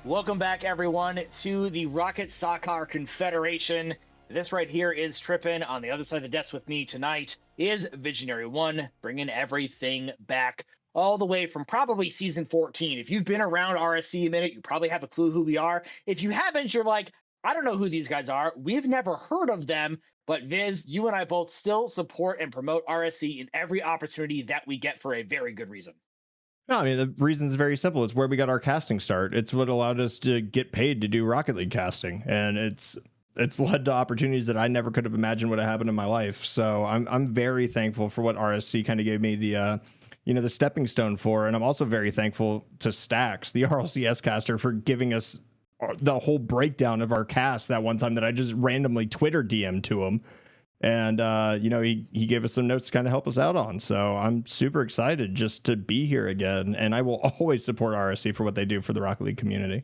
Welcome back, everyone, to the Rocket Soccer Confederation. This right here is Trippin'. On the other side of the desk with me tonight is VisionaryOne, bringing everything back all the way from probably season 14. If you've been around RSC a minute, you probably have a clue who we are. If you haven't, you're like, I don't know who these guys are. We've never heard of them. But Viz, you and I both still support and promote RSC in every opportunity that we get for a very good reason. No, I mean, the reason is very simple. It's where we got our casting start. It's what allowed us to get paid to do Rocket League casting. And it's led to opportunities that I never could have imagined would have happened in my life. So I'm very thankful for what RSC kind of gave me the stepping stone for. And I'm also very thankful to Stacks, the RLCS caster, for giving us the whole breakdown of our cast that one time that I just randomly Twitter DM'd to him. And, he gave us some notes to kind of help us out on. So I'm super excited just to be here again. And I will always support RSC for what they do for the Rocket League community.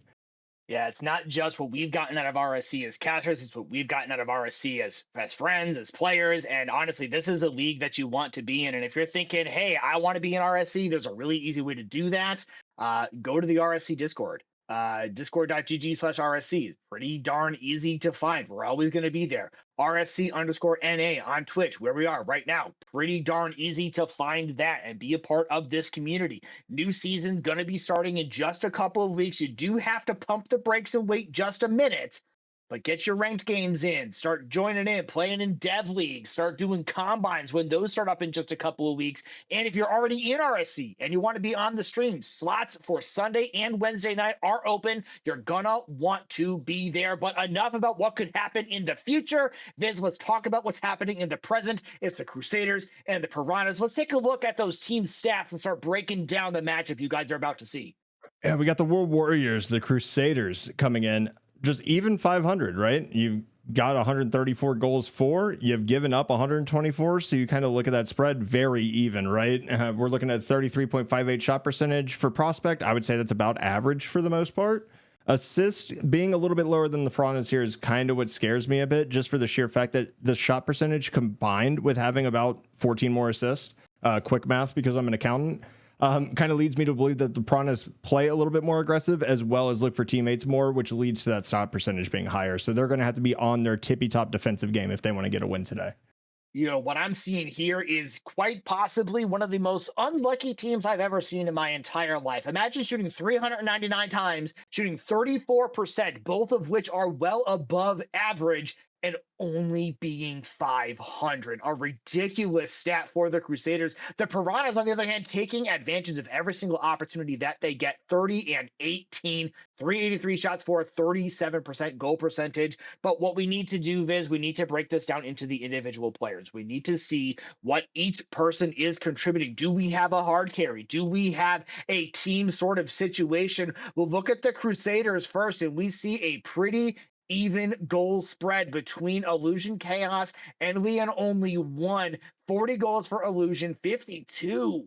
Yeah, it's not just what we've gotten out of RSC as casters, it's what we've gotten out of RSC as friends, as players. And honestly, this is a league that you want to be in. And if you're thinking, hey, I want to be in RSC, there's a really easy way to do that. Go to the RSC Discord. Discord.gg/RSC. Pretty darn easy to find. We're always going to be there. RSC_NA on Twitch, where we are right now. Pretty darn easy to find that and be a part of this community. New season going to be starting in just a couple of weeks. You do have to pump the brakes and wait just a minute. But get your ranked games in, start joining in, playing in dev leagues, start doing combines when those start up in just a couple of weeks. And if you're already in RSC and you want to be on the stream, slots for Sunday and Wednesday night are open. You're gonna want to be there. But enough about what could happen in the future. Viz, let's talk about what's happening in the present. It's the Crusaders and the Piranhas. Let's take a look at those team stats and start breaking down the matchup you guys are about to see. Yeah, we got the World Warriors, the Crusaders coming in. Just even 500, right? You've got 134 goals for, you've given up 124. So you kind of look at that spread very even, right? We're looking at 33.58 shot percentage for prospect. I would say that's about average for the most part. Assist being a little bit lower than the Piranhas here is kind of what scares me a bit, just for the sheer fact that the shot percentage combined with having about 14 more assists, quick math because I'm an accountant, kind of leads me to believe that the Piranhas play a little bit more aggressive as well as look for teammates more, which leads to that shot percentage being higher. So they're going to have to be on their tippy top defensive game if they want to get a win today. You know, what I'm seeing here is quite possibly one of the most unlucky teams I've ever seen in my entire life. Imagine shooting 399 times, shooting 34%, both of which are well above average, and only being 500. A ridiculous stat for the Crusaders. The Piranhas, on the other hand, taking advantage of every single opportunity that they get. 30 and 18, 383 shots for, 37% goal percentage. But what we need to do, Viz, we need to break this down into the individual players. We need to see what each person is contributing. Do we have a hard carry? Do we have a team sort of situation? We'll look at the Crusaders first, and we see a pretty even goal spread between Illusionchaos and Leon. Only one. 40 goals for Illusion, 52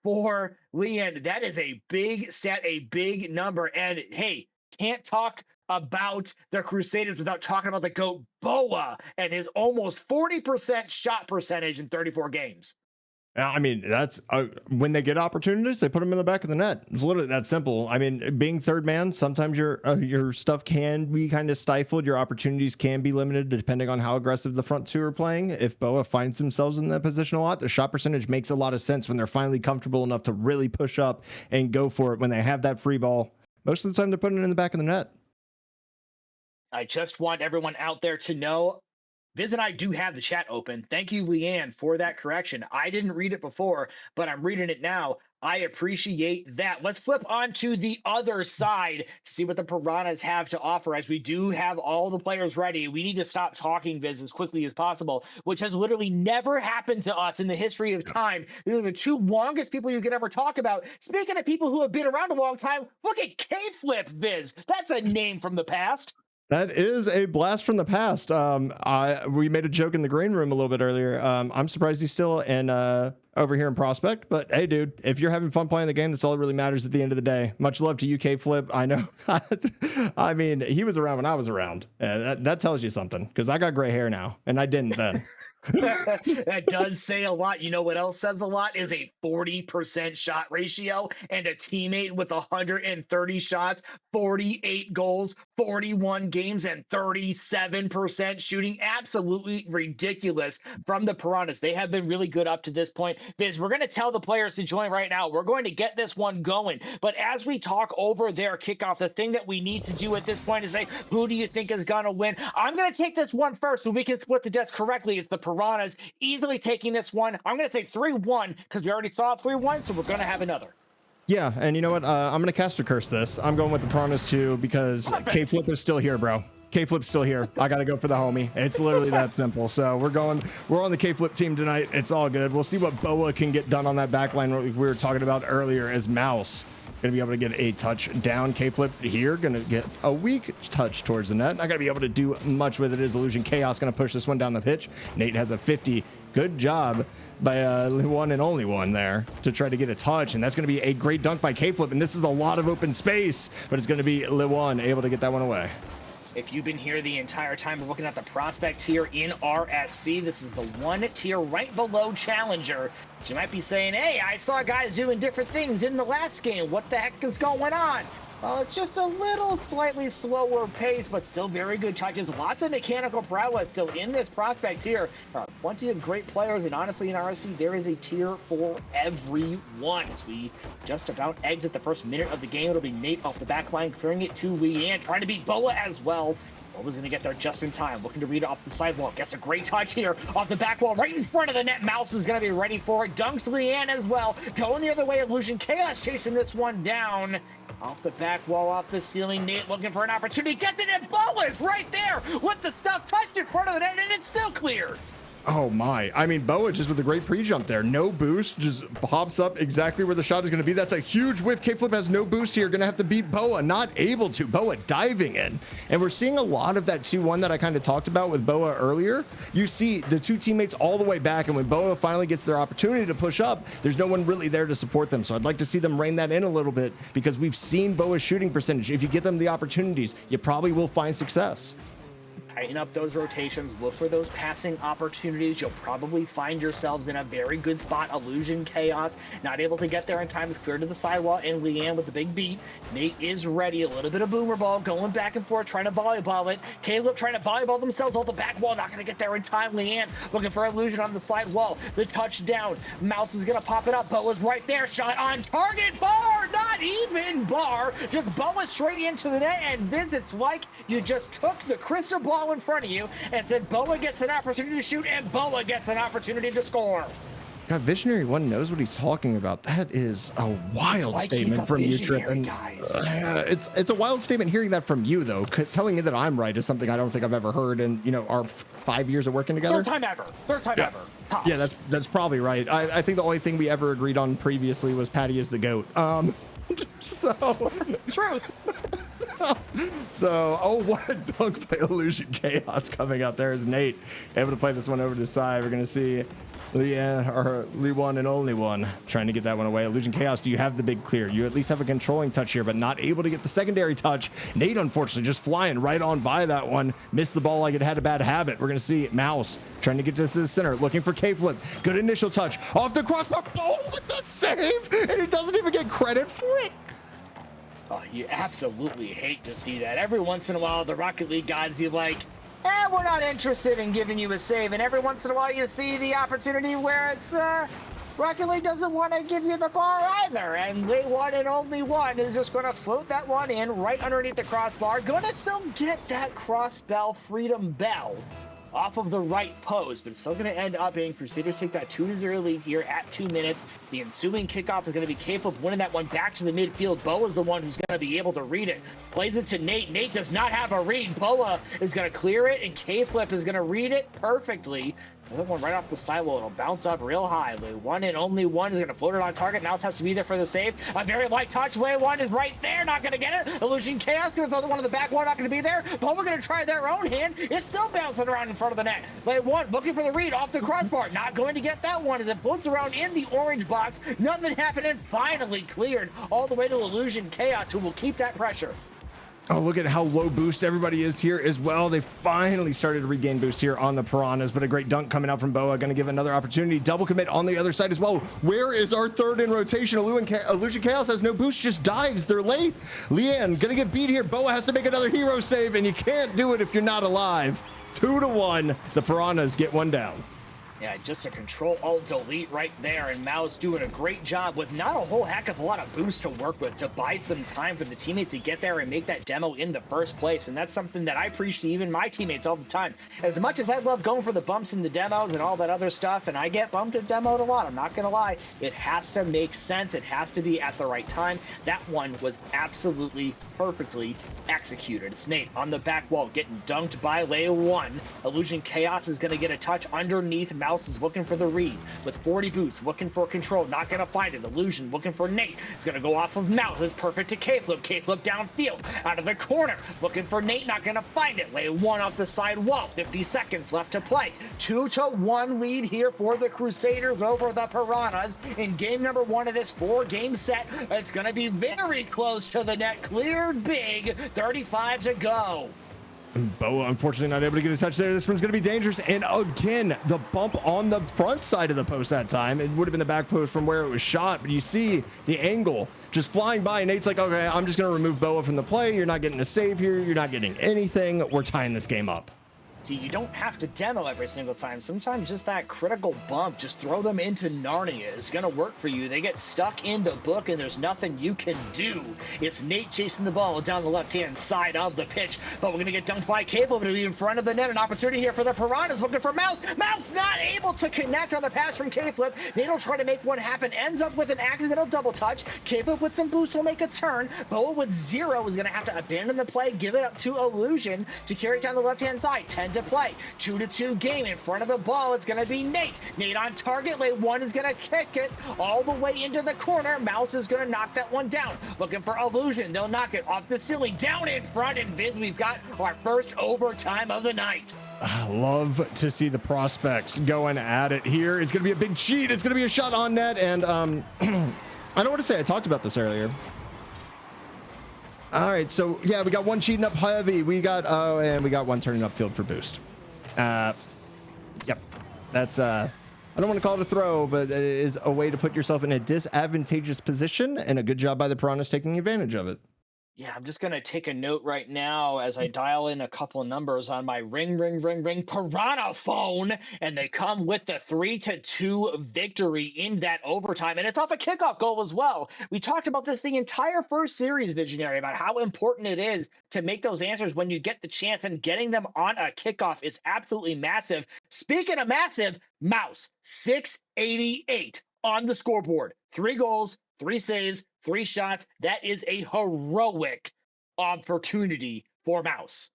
for Leon. That is a big stat, a big number. And hey, can't talk about the Crusaders without talking about the GOAT Boa and his almost 40% shot percentage in 34 games. I mean, that's when they get opportunities, they put them in the back of the net. It's literally that simple. I mean, being third man, sometimes your stuff can be kind of stifled. Your opportunities can be limited depending on how aggressive the front two are playing. If Boa finds themselves in that position a lot, the shot percentage makes a lot of sense when they're finally comfortable enough to really push up and go for it. When they have that free ball, most of the time they're putting it in the back of the net. I just want everyone out there to know, Viz and I do have the chat open. Thank you, Leanne, for that correction. I didn't read it before, but I'm reading it now. I appreciate that. Let's flip on to the other side to see what the Piranhas have to offer, as we do have all the players ready. We need to stop talking, Viz, as quickly as possible, which has literally never happened to us in the history of time. These are the two longest people you could ever talk about. Speaking of people who have been around a long time, look at K-Flip, Viz. That's a name from the past. That is a blast from the past. We made a joke in the green room a little bit earlier. I'm surprised he's still over here in Prospect, but hey, dude, if you're having fun playing the game, that's all that really matters at the end of the day. Much love to UK Flip. I know. I mean, he was around when I was around. That tells you something, because I got gray hair now, and I didn't then. That does say a lot. You know what else says a lot is a 40% shot ratio and a teammate with 130 shots, 48 goals, 41 games, and 37% shooting. Absolutely ridiculous from the Piranhas. They have been really good up to this point. Biz, we're going to tell the players to join right now. We're going to get this one going. But as we talk over their kickoff, the thing that we need to do at this point is say, who do you think is going to win? I'm going to take this one first so we can split the desk correctly. It's the Piranhas easily taking this one. I'm going to say 3-1 because we already saw 3-1, so we're going to have another. Yeah, and you know what? I'm gonna caster curse this. I'm going with the Piranhas too because K-Flip is still here, bro. K-Flip's still here. I gotta go for the homie. It's literally that simple. So we're on the K-Flip team tonight. It's all good. We'll see what Boa can get done on that back line we were talking about earlier as Mouse. Gonna be able to get a touch down. K-Flip here, gonna get a weak touch towards the net. Not gonna be able to do much with it. Is Illusionchaos gonna push this one down the pitch? Nate has a 50. Good job by one and only one there to try to get a touch, and that's going to be a great dunk by K-Flip, and this is a lot of open space, but it's going to be One able to get that one away. If you've been here the entire time looking at the prospect tier in RSC, this is the one tier right below Challenger. So you might be saying, hey, I saw guys doing different things in the last game. What the heck is going on? Well, it's just a little slightly slower pace, but still very good touches. Lots of mechanical prowess still in this prospect tier. Plenty of great players, and honestly, in RSC, there is a tier for everyone. As we just about exit the first minute of the game, it'll be Nate off the back line, clearing it to Leanne, trying to beat Boa as well. Boa's going to get there just in time, looking to read it off the sidewall. Gets a great touch here off the back wall, right in front of the net. Mouse is going to be ready for it. Dunks Leanne as well. Going the other way, Illusionchaos chasing this one down. Off the back wall, off the ceiling, Nate looking for an opportunity. Gets it, and Boa is right there with the stuff touched in front of the net, and it's still cleared. Oh my, I mean, Boa just with a great pre-jump there. No boost, just hops up exactly where the shot is going to be. That's a huge whiff. K-Flip has no boost here. Going to have to beat Boa. Not able to. Boa diving in. And we're seeing a lot of that 2-1 that I kind of talked about with Boa earlier. You see the two teammates all the way back, and when Boa finally gets their opportunity to push up, there's no one really there to support them. So I'd like to see them rein that in a little bit because we've seen Boa's shooting percentage. If you get them the opportunities, you probably will find success. Tighten up those rotations, look for those passing opportunities. You'll probably find yourselves in a very good spot. Illusionchaos not able to get there in time. Is cleared to the sidewall, and Leanne with the big beat. Nate is ready. A little bit of boomer ball going back and forth, trying to volleyball it. Caleb trying to volleyball themselves off the back wall. Not going to get there in time. Leanne looking for Illusion on the side wall. The touchdown. Mouse is going to pop it up. Boa's right there. Shot on target. Bar. Not even bar. Just Boa straight into the net. And Vince, it's like you just took the crystal ball in front of you and said Boa gets an opportunity to shoot, and Boa gets an opportunity to score. God, VisionaryOne knows what he's talking about. That is a wild statement from you, Trip. It's a wild statement hearing that from you, though. Telling me that I'm right is something I don't think I've ever heard in, you know, our 5 years of working together. Third time ever. Tops. Yeah, that's probably right. I think the only thing we ever agreed on previously was Patty is the GOAT. So truth. So, oh, what a dunk by Illusionchaos coming out. There's Nate able to play this one over to the side. We're going to see Lee One and Only One trying to get that one away. Illusionchaos, do you have the big clear? You at least have a controlling touch here, but not able to get the secondary touch. Nate, unfortunately, just flying right on by that one. Missed the ball like it had a bad habit. We're going to see Mouse trying to get to the center, looking for K-Flip. Good initial touch. Off the crossbar. Oh, with the save! And he doesn't even get credit for it. Oh, you absolutely hate to see that. Every once in a while, the Rocket League guys be like, we're not interested in giving you a save. And every once in a while, you see the opportunity where it's, Rocket League doesn't want to give you the bar either. And Lee One and Only One is just going to float that one in right underneath the crossbar. Going to still get that cross bell, freedom bell, off of the right post, but still going to end up being Crusaders take that 2-0 lead here at 2 minutes. The ensuing kickoff is going to be K-Flip winning that one back to the midfield. Boa is the one who's going to be able to read it. Plays it to Nate. Nate does not have a read. Boa is going to clear it, and K-Flip is going to read it perfectly. Another one right off the sidewall. It'll bounce up real high. One and Only One is going to float it on target. Now it has to be there for the save. A very light touch. Way One is right there. Not going to get it. Illusionchaos going to throw the one in the back wall. Not going to be there. Boa going to try their own hand. It's still bouncing around in front of the net. Way One looking for the read off the crossbar. Not going to get that one as it floats around in the orange box. Nothing happened, and finally cleared all the way to Illusionchaos, who will keep that pressure. Oh, look at how low boost everybody is here as well. They finally started to regain boost here on the Piranhas, but a great dunk coming out from Boa. Going to give another opportunity. Double commit on the other side as well. Where is our third in rotation? Illusionchaos has no boost, just dives. They're late. Leanne going to get beat here. Boa has to make another hero save, and you can't do it if you're not alive. 2-1. The Piranhas get one down. Yeah, just a Control-Alt-Delete right there, and Mao's doing a great job with not a whole heck of a lot of boost to work with to buy some time for the teammate to get there and make that demo in the first place, and that's something that I preach to even my teammates all the time. As much as I love going for the bumps in the demos and all that other stuff, and I get bumped and demoed a lot, I'm not gonna lie, it has to make sense. It has to be at the right time. That one was absolutely perfectly executed. It's Nate on the back wall getting dunked by Lay1. Illusionchaos is gonna get a touch underneath. Mouse is looking for the read with 40 boots, looking for control, not gonna find it. Illusion looking for Nate. It's gonna go off of Mouse. It's perfect to K-Flip. K-Flip downfield, out of the corner, looking for Nate, not gonna find it. Lay1 off the side wall. 50 seconds left to play. 2-1 lead here for the Crusaders over the Piranhas in game number 1 of this 4-game set. It's gonna be very close to the net. Cleared big. 35 to go. Boa unfortunately not able to get a touch there. This one's going to be dangerous. And again, the bump on the front side of the post that time. It would have been the back post from where it was shot, but you see the angle just flying by. And Nate's like, okay, I'm just going to remove Boa from the play. You're not getting a save here. You're not getting anything. We're tying this game up. You don't have to demo every single time. Sometimes just that critical bump, just throw them into Narnia. It's going to work for you. They get stuck in the book, and there's nothing you can do. It's Nate chasing the ball down the left-hand side of the pitch, but we're going to get dunked by Cable, but it'll be in front of the net. An opportunity here for the Piranhas, looking for Mouse. Mouse not able to connect on the pass from K-Flip. Nate will try to make one happen, ends up with an accidental double touch. K-Flip with some boost will make a turn. Boa with 0 is going to have to abandon the play, give it up to Illusion to carry it down the left-hand side. 10 to play. 2-2 game in front of the ball. It's going to be Nate. Nate on target. Lay1 is going to kick it all the way into the corner. Mouse is going to knock that one down. Looking for Illusion. They'll knock it off the ceiling. Down in front. And Viz, we've got our first overtime of the night. I love to see the prospects going at it here. It's going to be a big cheat. It's going to be a shot on net. And I don't want to say I talked about this earlier. All right, so yeah, we got one cheating up heavy. We got and we got one turning upfield for boost. Yep, that's I don't want to call it a throw, but it is a way to put yourself in a disadvantageous position, and a good job by the Piranhas taking advantage of it. Yeah, I'm just going to take a note right now as I dial in a couple of numbers on my ring Piranha phone, and they come with the 3-2 victory in that overtime. And it's off a kickoff goal as well. We talked about this the entire first series, Visionary, about how important it is to make those answers when you get the chance, and getting them on a kickoff is absolutely massive. Speaking of massive, Mouse, 688 on the scoreboard. 3 goals, 3 saves, 3 shots. That is a heroic opportunity for Mouse.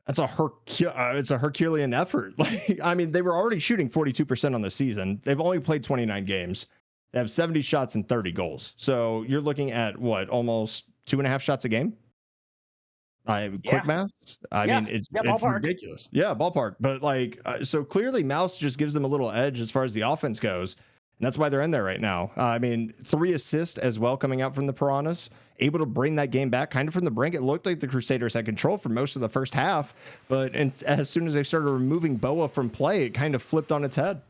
That's it's a Herculean effort. Like, I mean, they were already shooting 42% on the season. They've only played 29 games. They have 70 shots and 30 goals. So you're looking at what, almost 2.5 shots a game? Quick math. I mean, it's ridiculous. Yeah, ballpark. But like, so clearly Mouse just gives them a little edge as far as the offense goes. And that's why they're in there right now. I mean, 3 assists as well coming out from the Piranhas, able to bring that game back kind of from the brink. It looked like the Crusaders had control for most of the first half, but as soon as they started removing Boa from play, it kind of flipped on its head.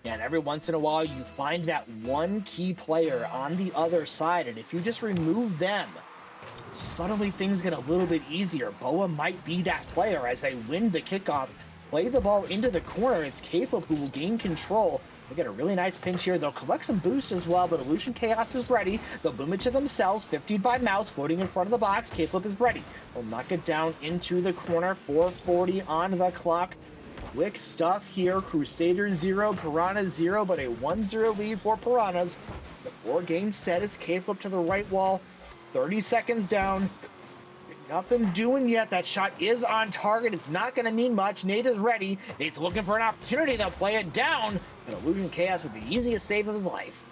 Yeah, and every once in a while you find that one key player on the other side, and if you just remove them, suddenly things get a little bit easier. Boa might be that player as they win the kickoff, play the ball into the corner. It's K-Flip who will gain control. They get a really nice pinch here. They'll collect some boost as well, but Illusionchaos is ready. They'll boom it to themselves. 50'd by Mouse, floating in front of the box. K-Flip is ready. They'll knock it down into the corner. 4:40 on the clock. Quick stuff here. Crusaders 0, Piranhas 0, but a 1-0 lead for Piranhas. The 4-game set is K-Flip to the right wall. 30 seconds down. Nothing doing yet. That shot is on target. It's not going to mean much. Nate is ready. Nate's looking for an opportunity. They'll play it down. But Illusionchaos with the easiest save of his life.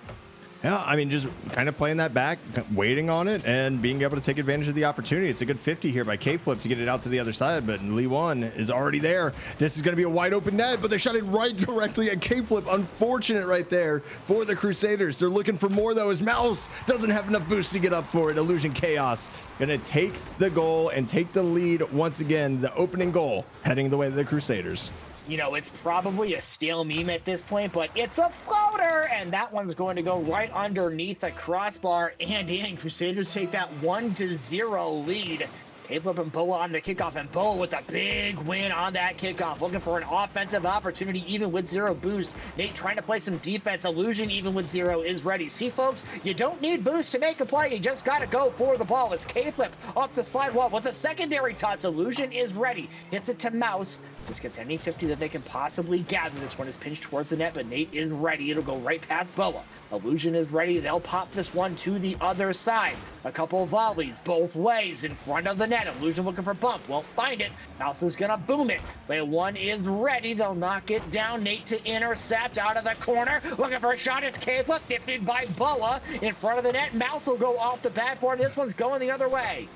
Yeah, I mean, just kind of playing that back, waiting on it, and being able to take advantage of the opportunity. It's a good 50 here by K-Flip to get it out to the other side, but LeeOne is already there. This is going to be a wide open net, but they shot it right directly at K-Flip. Unfortunate right there for the Crusaders. They're looking for more, though, as Mouse doesn't have enough boost to get up for it. Illusionchaos going to take the goal and take the lead once again. The opening goal heading the way of the Crusaders. You know, it's probably a stale meme at this point, but it's a floater, and that one's going to go right underneath the crossbar and in. Crusaders take that 1-0 lead. K-Flip and Boa on the kickoff, and Boa with a big win on that kickoff, looking for an offensive opportunity even with 0 boost. Nate trying to play some defense. Illusion even with 0 is ready. See, folks, you don't need boost to make a play. You just got to go for the ball. It's K-Flip off the sidewall with a secondary touch. Illusion is ready. Hits it to Mouse. Just gets any 50 that they can possibly gather. This one is pinched towards the net, but Nate is ready. It'll go right past Boa. Illusion is ready. They'll pop this one to the other side. A couple of volleys both ways in front of the net. Illusion looking for bump. Won't find it. Mouse is going to boom it. LeeOne is ready. They'll knock it down. Nate to intercept out of the corner. Looking for a shot. It's K-Flip. Gifted by Boa in front of the net. Mouse will go off the backboard. This one's going the other way.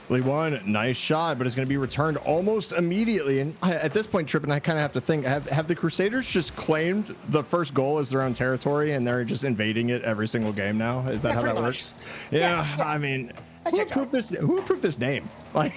LeeOne, nice shot, but it's going to be returned almost immediately. And at this point, Trippin, I kind of have to think, have the Crusaders just claimed the first goal as their own territory and they're just invading it every single game now? Is that how that works? Yeah, I mean, who approved this name? Like,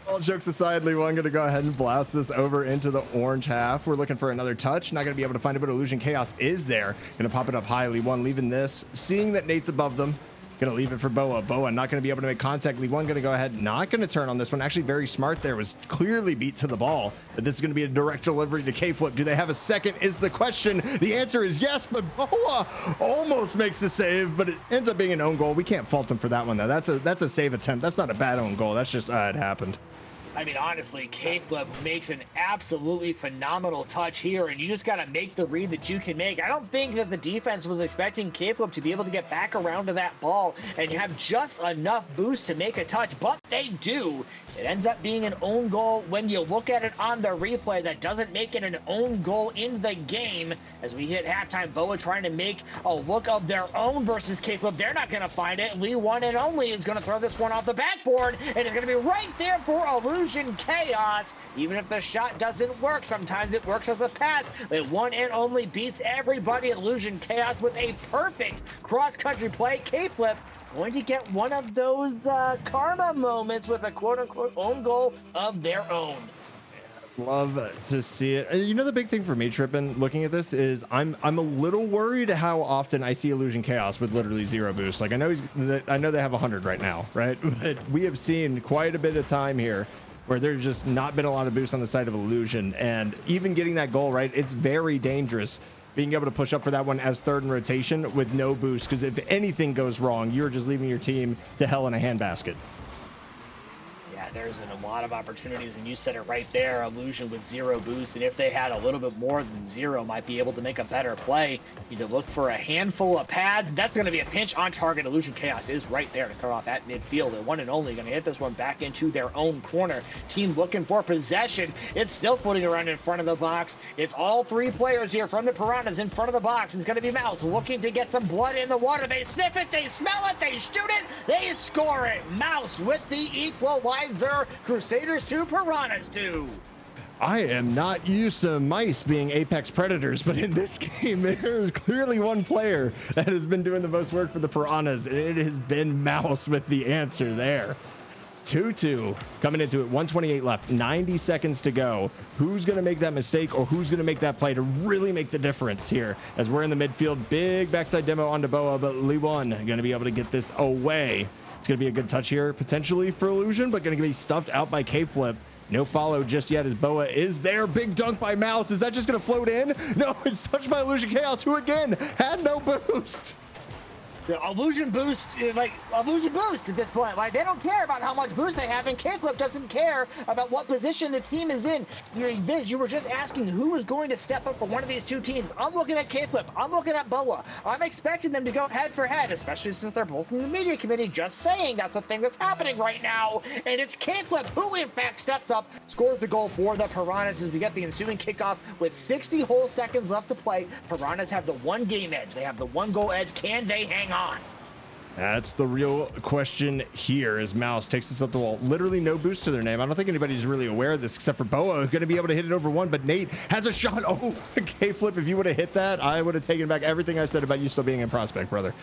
all jokes aside, LeeOne going to go ahead and blast this over into the orange half. We're looking for another touch. Not going to be able to find it, but Illusionchaos is there. Going to pop it up high. LeeOne leaving this, seeing that Nate's above them. Going to leave it for Boa. Boa not going to be able to make contact. LeeOne going to go ahead, not going to turn on this one. Actually, very smart there. Was clearly beat to the ball. But this is going to be a direct delivery to K-Flip. Do they have a second is the question. The answer is yes, but Boa almost makes the save, but it ends up being an own goal. We can't fault him for that one, though. That's a save attempt. That's not a bad own goal. That's just, it happened. I mean, honestly, K-Flip makes an absolutely phenomenal touch here, and you just got to make the read that you can make. I don't think that the defense was expecting K-Flip to be able to get back around to that ball and you have just enough boost to make a touch, but they do. It ends up being an own goal when you look at it on the replay. That doesn't make it an own goal in the game. As we hit halftime, Boa trying to make a look of their own versus K-Flip. They're not going to find it. LeeOne and only is going to throw this one off the backboard, and it's going to be right there for Illusionchaos. Even if the shot doesn't work, sometimes it works as a pass. LeeOne and only beats everybody. Illusionchaos with a perfect cross-country play. K-Flip going to get one of those karma moments with a quote-unquote own goal of their own. Love to see it. You know, the big thing for me, Trippin, looking at this is I'm a little worried how often I see Illusionchaos with literally 0 boost. Like I know they have 100 right now, right? But we have seen quite a bit of time here where there's just not been a lot of boost on the side of Illusion, and even getting that goal, right? It's very dangerous being able to push up for that one as third in rotation with no boost, because if anything goes wrong, you're just leaving your team to hell in a handbasket. Yeah, there's a lot of opportunities, and you said it right there. Illusion with 0 boost, and if they had a little bit more than 0, might be able to make a better play. You need to look for a handful of pads. That's going to be a pinch on target. Illusionchaos is right there to cut off at midfield. They're one and only going to hit this one back into their own corner. Team looking for possession. It's still floating around in front of the box. It's all 3 players here from the Piranhas in front of the box. It's going to be Mouse looking to get some blood in the water. They sniff it, they smell it, they shoot it, they score it. Mouse with the equalizer. Crusaders 2, Piranhas 2. I am not used to mice being apex predators, but in this game, there's clearly one player that has been doing the most work for the Piranhas, and it has been Mouse with the answer there. 2-2 coming into it, 128 left, 90 seconds to go. Who's going to make that mistake, or who's going to make that play to really make the difference here as we're in the midfield? Big backside demo onto Boa, but LeeOne going to be able to get this away. It's going to be a good touch here potentially for Illusion, but going to be stuffed out by K-Flip. No follow just yet as Boa is there. Big dunk by Mouse. Is that just going to float in? No, it's touched by Illusionchaos, who again had no boost. The illusion boost, like illusion boost at this point. Like they don't care about how much boost they have, and Kickflip doesn't care about what position the team is in. Viz, you were just asking who is going to step up for one of these two teams. I'm looking at Kickflip. I'm looking at Boa. I'm expecting them to go head for head, especially since they're both in the media committee. Just saying, that's the thing that's happening right now. And it's Kickflip who, in fact, steps up, scores the goal for the Piranhas as we get the ensuing kickoff with 60 whole seconds left to play. Piranhas have the one game edge. They have the one goal edge. Can they hang on? That's the real question here as Mouse takes this up the wall. Literally no boost to their name. I don't think anybody's really aware of this except for Boa, going to be able to hit it over one, but Nate has a shot. Oh, K-Flip, if you would have hit that, I would have taken back everything I said about you still being in prospect, brother.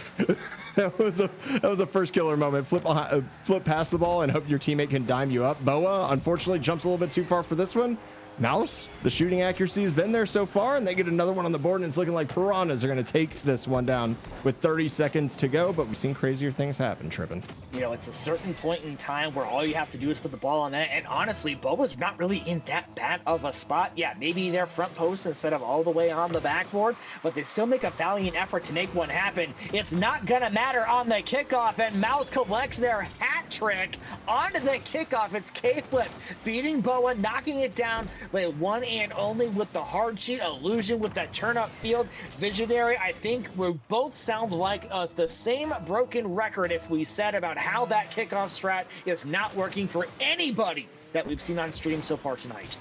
that was a first killer moment. Flip past the ball and hope your teammate can dime you up. Boa, unfortunately, jumps a little bit too far for this one. Mouse, the shooting accuracy has been there so far, and they get another one on the board, and it's looking like Piranhas are going to take this one down with 30 seconds to go, but we've seen crazier things happen, Trippin. You know, it's a certain point in time where all you have to do is put the ball on that, and honestly, Boba's not really in that bad of a spot. Yeah, maybe their front post instead of all the way on the backboard, but they still make a valiant effort to make one happen. It's not going to matter on the kickoff, and Mouse collects their hat trick onto the kickoff. It's K-Flip beating Boa, knocking it down. Wait, one and only with the hard sheet. Illusion with that turn up field. Visionary, I think we both sound like the same broken record if we said about how that kickoff strat is not working for anybody that we've seen on stream so far tonight.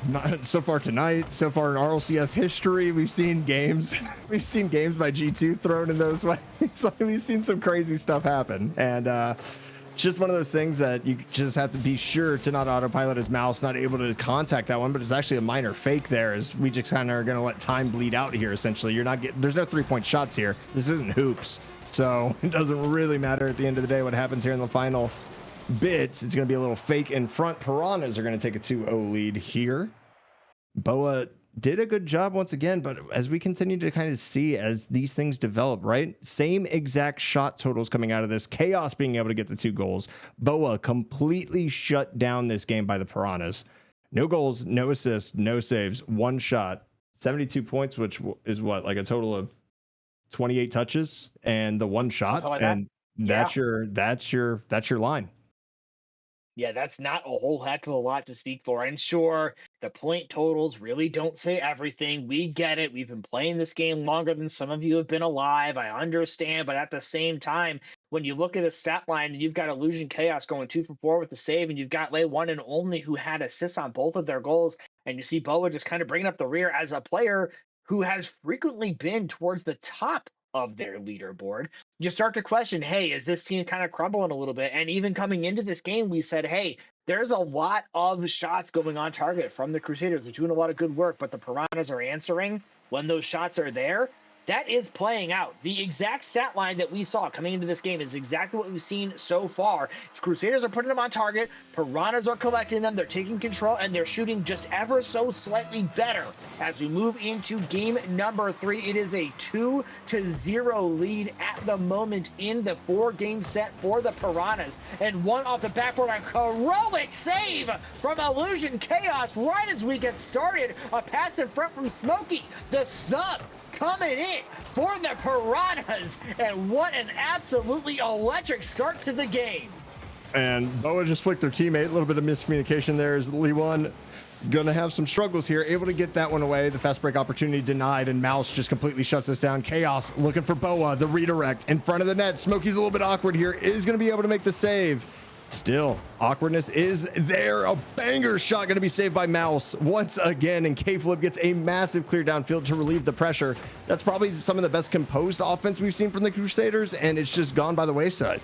Not so far tonight, so far in RLCS history, we've seen games by G2 thrown in those ways. Like, we've seen some crazy stuff happen, and just one of those things that you just have to be sure to not autopilot as Mouse, not able to contact that one, but it's actually a minor fake there, as we just kind of are going to let time bleed out here. Essentially, you're not getting, there's no 3-point shots here. This isn't hoops, so it doesn't really matter at the end of the day what happens here in the final bits. It's going to be a little fake in front. Piranhas are going to take a 2-0 lead here. Boa did a good job once again, but as we continue to kind of see as these things develop, right? Same exact shot totals coming out of this. Chaos being able to get the 2 goals. Boa completely shut down this game by the Piranhas. No goals, no assists, no saves, 1 shot, 72 points, which is what, like a total of 28 touches and the 1 shot. Like and that. that's your line. Yeah, that's not a whole heck of a lot to speak for. And sure, the point totals really don't say everything. We get it. We've been playing this game longer than some of you have been alive. I understand. But at the same time, when you look at a stat line and you've got Illusionchaos going 2 for 4 with the save, and you've got Lay One and Only who had assists on both of their goals, and you see Boa just kind of bringing up the rear as a player who has frequently been towards the top of their leaderboard, you start to question, hey, is this team kind of crumbling a little bit? And even coming into this game, we said, hey, there's a lot of shots going on target from the Crusaders. They're doing a lot of good work, but the Piranhas are answering when those shots are there. That is playing out. The exact stat line that we saw coming into this game is exactly what we've seen so far. The Crusaders are putting them on target. Piranhas are collecting them. They're taking control, and they're shooting just ever so slightly better. As we move into game number 3, it is a 2-0 lead at the moment in the 4-game set for the Piranhas. And one off the backboard, a heroic save from Illusionchaos right as we get started. A pass in front from Smoky, the sub coming in for the Piranhas, and what an absolutely electric start to the game. And Boa just flicked their teammate. A little bit of miscommunication there as Lee One gonna have some struggles here, able to get that one away. The fast break opportunity denied, and Mouse just completely shuts this down. Chaos looking for Boa, the redirect in front of the net. Smoky's a little bit awkward here, is gonna be able to make the save. Still, awkwardness is there. A banger shot going to be saved by Mouse once again, and K-Flip gets a massive clear downfield to relieve the pressure. That's probably some of the best composed offense we've seen from the Crusaders, and it's just gone by the wayside.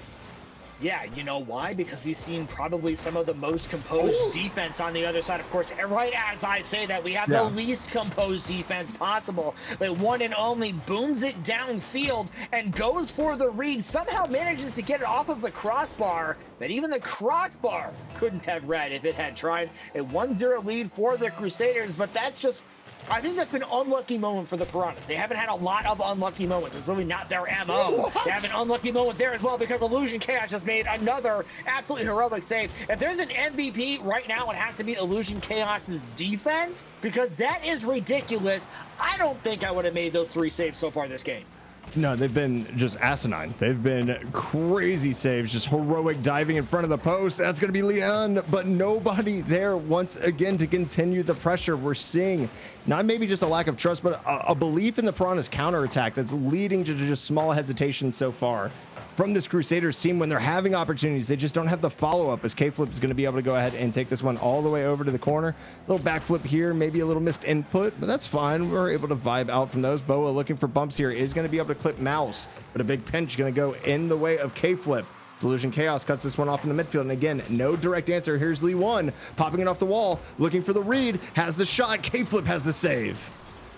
Yeah, you know why? Because we've seen probably some of the most composed defense on the other side. Of course, right as I say that, we have the least composed defense possible. But One and Only booms it downfield and goes for the read, somehow manages to get it off of the crossbar that even the crossbar couldn't have read if it had tried. A 1-0 lead for the Crusaders, but that's just, I think that's an unlucky moment for the Piranhas. They haven't had a lot of unlucky moments. It's really not their MO. They have an unlucky moment there as well because Illusionchaos just made another absolutely heroic save. If there's an MVP right now, it has to be Illusionchaos' defense, because that is ridiculous. I don't think I would have made those 3 saves so far this game. No, they've been just asinine. They've been crazy saves, just heroic diving in front of the post. That's going to be Leon, but nobody there once again to continue the pressure. We're seeing not maybe just a lack of trust, but a belief in the Piranhas counterattack that's leading to just small hesitation so far from this Crusaders team. When they're having opportunities, they just don't have the follow-up, as K-Flip is going to be able to go ahead and take this one all the way over to the corner. Little backflip here, maybe a little missed input, but that's fine. We're able to vibe out from those. Boa looking for bumps here, is going to be able to clip Mouse, but a big pinch going to go in the way of K-Flip. Illusionchaos cuts this one off in the midfield, and again, no direct answer. Here's Lee One popping it off the wall, looking for the read, has the shot. K-Flip has the save.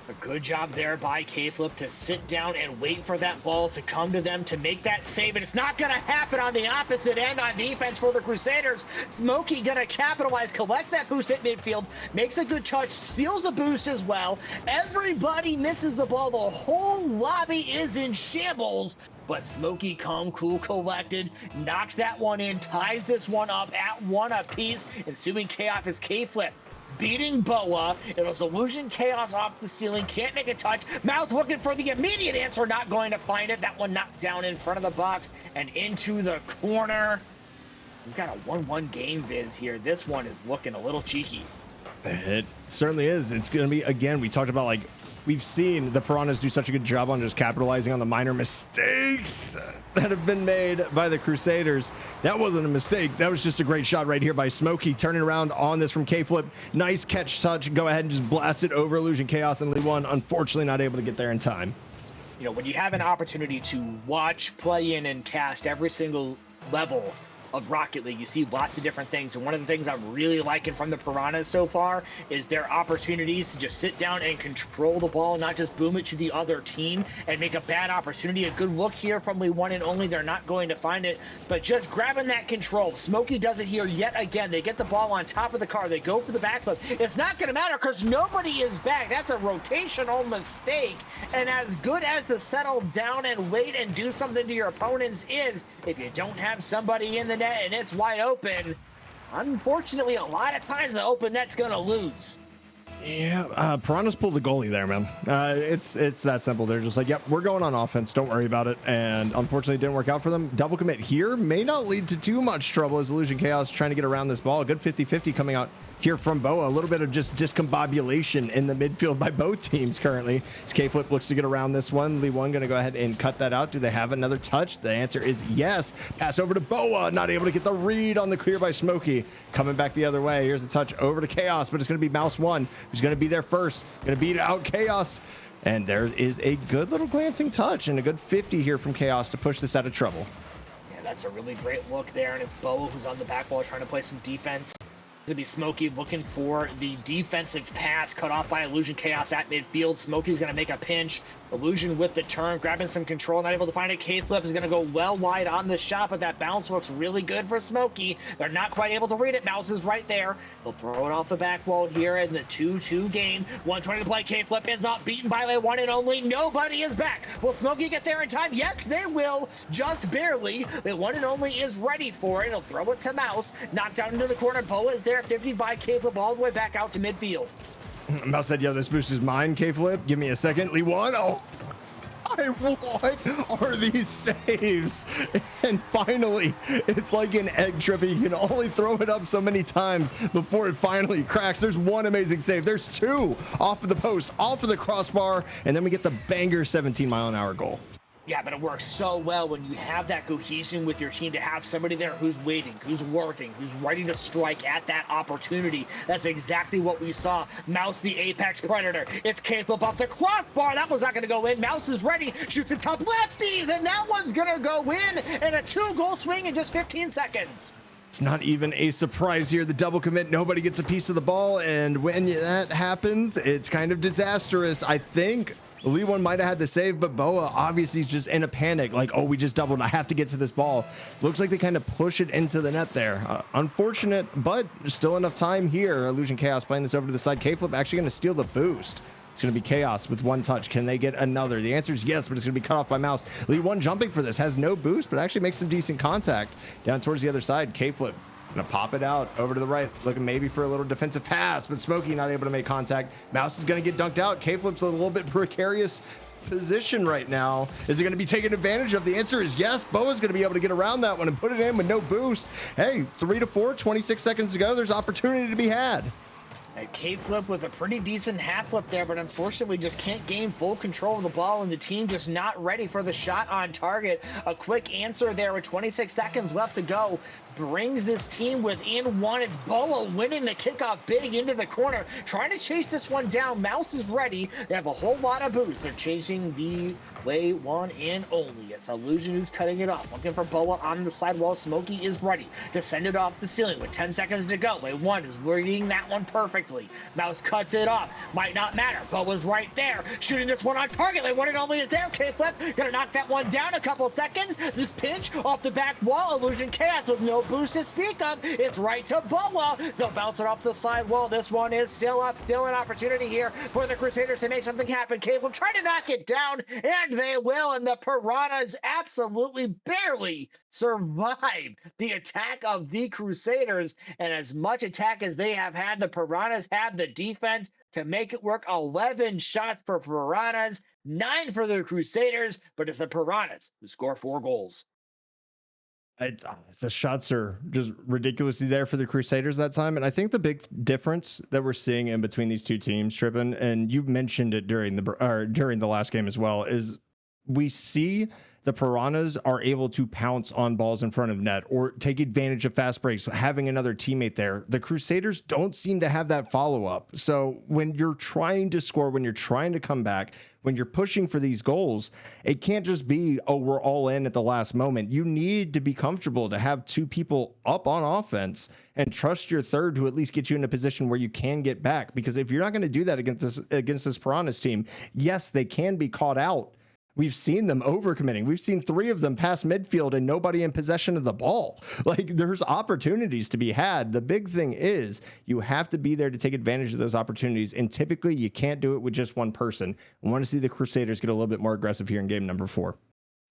A good job there by K-Flip to sit down and wait for that ball to come to them to make that save. And it's not going to happen on the opposite end on defense for the Crusaders. Smoky going to capitalize, collect that boost at midfield, makes a good touch, steals the boost as well. Everybody misses the ball. The whole lobby is in shambles. But Smoky, calm, cool, collected, knocks that one in, ties this one up at 1 apiece. Ensuing chaos is K-Flip beating Boa. It was Illusionchaos off the ceiling, can't make a touch. Mouth looking for the immediate answer, not going to find it. That one knocked down in front of the box and into the corner. We've got a 1-1 game viz here. This one is looking a little cheeky. It certainly is. It's going to be, again, we talked about, like, we've seen the Piranhas do such a good job on just capitalizing on the minor mistakes that have been made by the Crusaders. That wasn't a mistake. That was just a great shot right here by Smoky, turning around on this from K-Flip. Nice catch touch. Go ahead and just blast it over Illusionchaos, and Lee One unfortunately not able to get there in time. You know, when you have an opportunity to watch, play in, and cast every single level of Rocket League, you see lots of different things, and one of the things I'm really liking from the Piranhas so far is their opportunities to just sit down and control the ball, not just boom it to the other team and make a bad opportunity. A good look here from Lee One and Only. They're not going to find it, but just grabbing that control. Smoky does it here yet again. They get the ball on top of the car. They go for the backflip. It's not going to matter because nobody is back. That's a rotational mistake, and as good as to settle down and wait and do something to your opponents is, if you don't have somebody in the and it's wide open, unfortunately a lot of times the open net's gonna lose. Yeah, Piranhas pulled the goalie there, man. It's that simple. They're just like, yep, we're going on offense, don't worry about it. And unfortunately it didn't work out for them. Double commit here may not lead to too much trouble as Illusionchaos trying to get around this ball. A good 50-50 coming out here from Boa. A little bit of just discombobulation in the midfield by both teams currently. As K-Flip looks to get around this one. Lee One going to go ahead and cut that out. Do they have another touch? The answer is yes. Pass over to Boa. Not able to get the read on the clear by Smoky. Coming back the other way. Here's the touch over to Chaos, but it's going to be Mouse One who's going to be there first. Going to beat out Chaos. And there is a good little glancing touch and a good 50 here from Chaos to push this out of trouble. Yeah, that's a really great look there, and it's Boa who's on the back wall trying to play some defense. To be Smoky looking for the defensive pass, cut off by Illusionchaos at midfield. Smoky's going to make a pinch. Illusion with the turn, grabbing some control, not able to find it. K-Flip is going to go well wide on the shot, but that bounce looks really good for Smoky. They're not quite able to read it. Mouse is right there. They'll throw it off the back wall here in the 2-2 game. 120 to play. K-Flip ends up beaten by Lee One and Only. Nobody is back. Will Smoky get there in time? Yes, they will. Just barely. Lee One and Only is ready for it. He'll throw it to Mouse. Knocked down into the corner. Boa is there. 50 by K-Flip all the way back out to midfield. Mouse said, yo, this boost is mine, K-Flip. Give me a second. Lee One. Oh, what are these saves? And finally, it's like an egg trip. You can only throw it up so many times before it finally cracks. There's one amazing save. There's two off of the post, off of the crossbar, and then we get the banger 17-mile-an-hour goal. Yeah, but it works so well when you have that cohesion with your team to have somebody there who's waiting, who's working, who's ready to strike at that opportunity. That's exactly what we saw. Mouse, the apex predator. It's K-Flip off the crossbar. That was not going to go in. Mouse is ready. Shoots a top lefty. Then that one's going to go in. And a 2-goal swing in just 15 seconds. It's not even a surprise here. The double commit, nobody gets a piece of the ball. And when that happens, it's kind of disastrous. I think Lee One might have had the save, but Boa obviously is just in a panic. Like, oh, we just doubled. I have to get to this ball. Looks like they kind of push it into the net there. Unfortunate, but still enough time here. Illusionchaos playing this over to the side. K-Flip actually going to steal the boost. It's going to be Chaos with one touch. Can they get another? The answer is yes, but it's going to be cut off by Mouse. Lee One jumping for this. Has no boost, but actually makes some decent contact. Down towards the other side, K-Flip gonna pop it out over to the right, looking maybe for a little defensive pass, but Smoky not able to make contact. Mouse is gonna get dunked out. K-Flip's a little bit precarious position right now. Is it going to be taken advantage of? The answer is yes. Boa's going to be able to get around that one and put it in with no boost. Hey, 3 to 4, 26 seconds to go. There's opportunity to be had. A K-flip with a pretty decent half flip there, but unfortunately just can't gain full control of the ball, and the team just not ready for the shot on target. A quick answer there with 26 seconds left to go brings this team within one. It's Boa winning the kickoff big into the corner, trying to chase this one down. Mouse is ready. They have a whole lot of boost. They're chasing the way one and only. It's Illusion who's cutting it off, looking for Boa on the sidewall. Smoky is ready to send it off the ceiling with 10 seconds to go. Way one is reading that one perfectly. Mouse cuts it off. Might not matter. Boa's right there, shooting this one on target. Way one and only is there. K-flip gonna knock that one down. A couple seconds. This pinch off the back wall. Illusionchaos with no boost to speak of. It's right to Boa. They'll bounce it off the side wall. This one is still up. Still an opportunity here for the Crusaders to make something happen. K-flip trying to knock it down, and they will. And the Piranhas absolutely barely survive the attack of the Crusaders. And as much attack as they have had, the Piranhas have the defense to make it work. 11 shots for Piranhas, 9 for the Crusaders, but it's the Piranhas who score 4 goals. The shots are just ridiculously there for the Crusaders that time. And I think the big difference that we're seeing in between these two teams, Trippin, and you mentioned it during the last game as well, is we see the Piranhas are able to pounce on balls in front of net or take advantage of fast breaks, having another teammate there. The Crusaders don't seem to have that follow-up. So when you're trying to score, when you're trying to come back, when you're pushing for these goals, it can't just be, oh, we're all in at the last moment. You need to be comfortable to have 2 people up on offense and trust your third to at least get you in a position where you can get back. Because if you're not going to do that against this Piranhas team, yes, they can be caught out. We've seen them overcommitting. We've seen 3 of them pass midfield and nobody in possession of the ball. Like, there's opportunities to be had. The big thing is you have to be there to take advantage of those opportunities. And typically you can't do it with just one person. I want to see the Crusaders get a little bit more aggressive here in game number 4.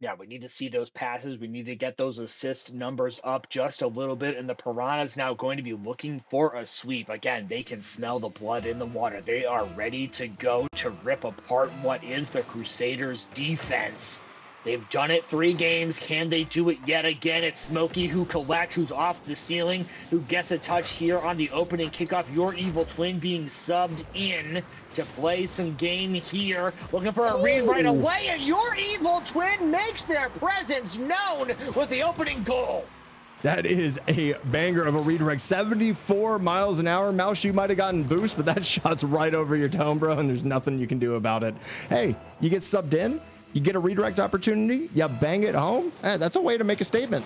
Yeah, we need to see those passes. We need to get those assist numbers up just a little bit. And the Piranhas now going to be looking for a sweep. Again, they can smell the blood in the water. They are ready to go to rip apart what is the Crusaders' defense. They've done it 3 games. Can they do it yet again? It's Smoky who collects, who's off the ceiling, who gets a touch here on the opening kickoff. YourEvilTwin being subbed in to play some game here. Looking for a read right away, and YourEvilTwin makes their presence known with the opening goal. That is a banger of a redirect. 74 miles an hour. Mouse, you might have gotten boost, but that shot's right over your dome, bro, and there's nothing you can do about it. Hey, you get subbed in. You get a redirect opportunity, you bang it home. That's a way to make a statement.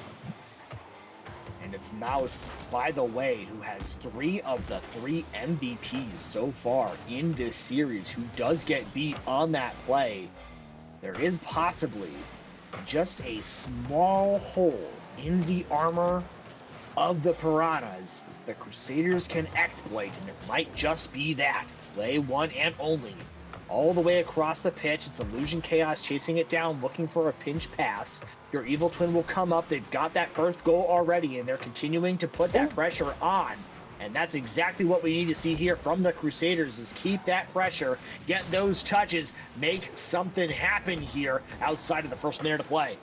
And it's Mouse, by the way, who has 3 of the 3 MVPs so far in this series, who does get beat on that play. There is possibly just a small hole in the armor of the Piranhas the Crusaders can exploit, and it might just be that. It's play one and only. All the way across the pitch, it's Illusionchaos chasing it down, looking for a pinch pass. YourEvilTwin will come up. They've got that first goal already, and they're continuing to put that pressure on. And that's exactly what we need to see here from the Crusaders, is keep that pressure, get those touches, make something happen here outside of the first minute of play.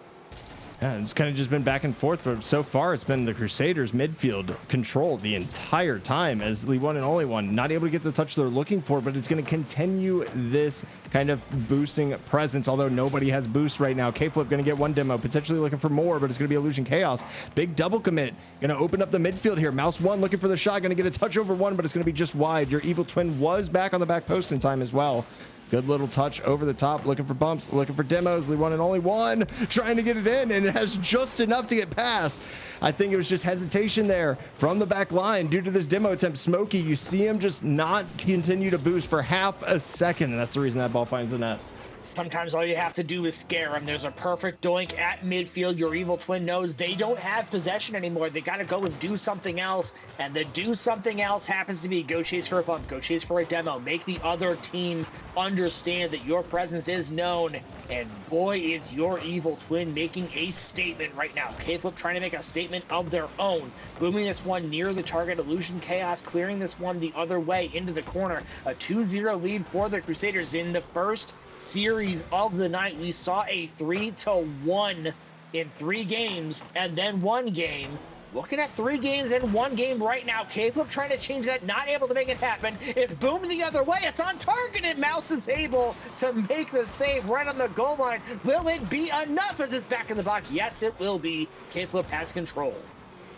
Yeah, it's kind of just been back and forth, but so far it's been the Crusaders midfield control the entire time, as the one and only one not able to get the touch they're looking for, but it's going to continue this kind of boosting presence, although nobody has boost right now. K-flip going to get 1 demo, potentially looking for more, but it's going to be Illusionchaos. Big double commit, going to open up the midfield here. Mouse 1 looking for the shot, going to get a touch over 1, but it's going to be just wide. YourEvilTwin was back on the back post in time as well. Good little touch over the top, looking for bumps, looking for demos. The one and only one trying to get it in, and it has just enough to get past. I think it was just hesitation there from the back line due to this demo attempt. Smoky, you see him just not continue to boost for half a second, and that's the reason that ball finds the net. Sometimes all you have to do is scare them. There's a perfect doink at midfield. YourEvilTwin knows they don't have possession anymore. They got to go and do something else. And the do something else happens to be go chase for a bump, go chase for a demo, make the other team understand that your presence is known. And boy, is YourEvilTwin making a statement right now. K-flip trying to make a statement of their own. Booming this one near the target. Illusionchaos clearing this one the other way into the corner. A 2-0 lead for the Crusaders in the first series of the night. We saw a 3-1 in 3 games and then 1 game. Looking at 3 games and 1 game right now. K-Flip trying to change that, not able to make it happen. It's boomed the other way. It's on target, and Mouse is able to make the save right on the goal line. Will it be enough as it's back in the box? Yes, it will be. K-Flip has control.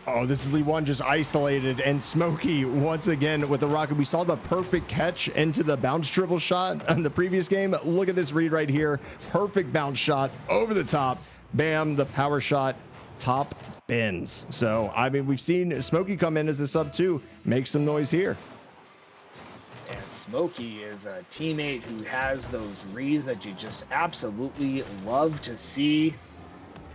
Oh, this is Lee1 just isolated, and Smoky once again with the rocket. We saw the perfect catch into the bounce dribble shot in the previous game. Look at this read right here. Perfect bounce shot over the top. Bam, the power shot, top bins. So, I mean, we've seen Smoky come in as a sub too, make some noise here. And Smoky is a teammate who has those reads that you just absolutely love to see.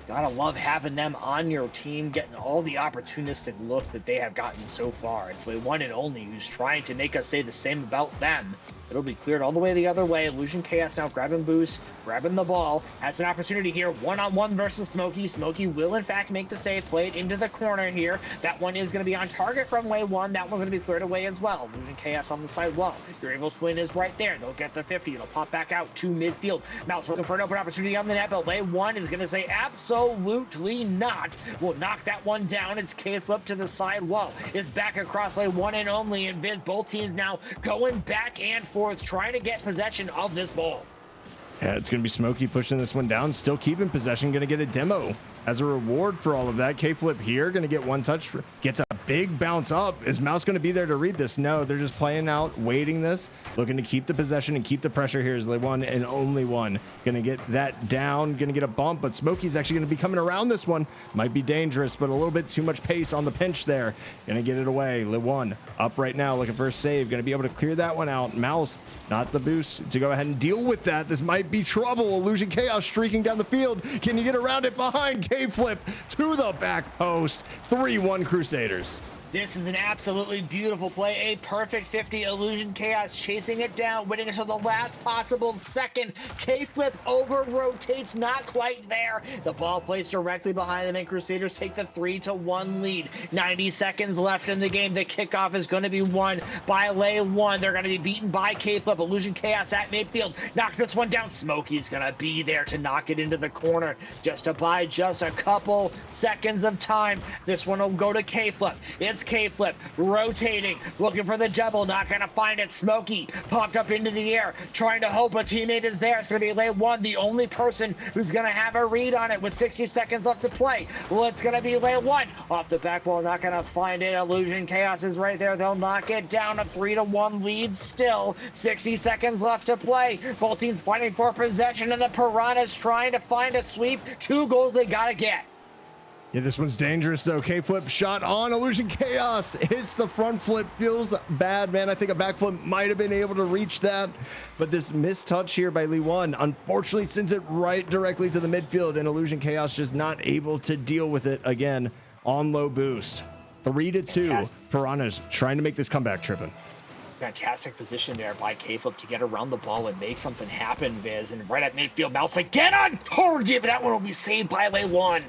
Gotta love having them on your team, getting all the opportunistic looks that they have gotten so far. It's the one and only who's trying to make us say the same about them. It'll be cleared all the way the other way. Illusionchaos now grabbing boost, grabbing the ball. Has an opportunity here, one-on-one versus Smoky. Smoky will, in fact, make the save. Play it into the corner here. That one is going to be on target from way 1. That one's going to be cleared away as well. Illusionchaos on the side wall. YourEvilTwin is right there. They'll get the 50. It'll pop back out to midfield. Mouse looking for an open opportunity on the net, but way 1 is going to say absolutely not. We'll knock that one down. It's K-Flip to the side wall. It's back across lane 1 and only, and Viz, both teams now going back and forth, trying to get possession of this ball. Yeah, it's going to be Smoky pushing this one down, still keeping possession, going to get a demo as a reward for all of that. K-Flip here, going to get 1 touch, gets a big bounce up. Is Mouse going to be there to read this? No, they're just playing out, waiting this, looking to keep the possession and keep the pressure here as they one and only one. Going to get that down, going to get a bump, but Smoky's actually going to be coming around this one. Might be dangerous, but a little bit too much pace on the pinch there. Going to get it away. Le1 up right now, looking for a save. Going to be able to clear that one out. Mouse, not the boost to go ahead and deal with that. This might be trouble. Illusionchaos streaking down the field. Can you get around it behind K-Flip to the back post? 3-1 Crusaders. This is an absolutely beautiful play, a perfect 50. Illusionchaos chasing it down, waiting until the last possible second. K-Flip over rotates, not quite there. The ball placed directly behind them, and Crusaders take the 3-1 lead. 90 seconds left in the game. The kickoff is going to be won by Lay1. They're going to be beaten by K-Flip. Illusionchaos at midfield knocks this one down. Smoky's going to be there to knock it into the corner just to buy just a couple seconds of time. This one will go to K-Flip. It's K-Flip rotating, looking for the double, not gonna find it. Smoky popped up into the air, trying to hope a teammate is there. It's gonna be Lay1, the only person who's gonna have a read on it with 60 seconds left to play. Well, it's gonna be Lay1 off the back wall, not gonna find it. Illusionchaos is right there. They'll knock it down. A 3-1 lead still. 60 seconds left to play. Both teams fighting for possession, and the Piranhas trying to find a sweep. 2 goals they gotta get. Yeah, this one's dangerous though. K-Flip shot on Illusionchaos. Hits the front flip. Feels bad, man. I think a backflip might have been able to reach that. But this missed touch here by Lee1 unfortunately sends it right directly to the midfield, and Illusionchaos just not able to deal with it again on low boost. 3-2. Piranhas trying to make this comeback, tripping. Fantastic position there by K-Flip to get around the ball and make something happen, Viz. And right at midfield, Mouse like, get on target, but that one will be saved by Lay1.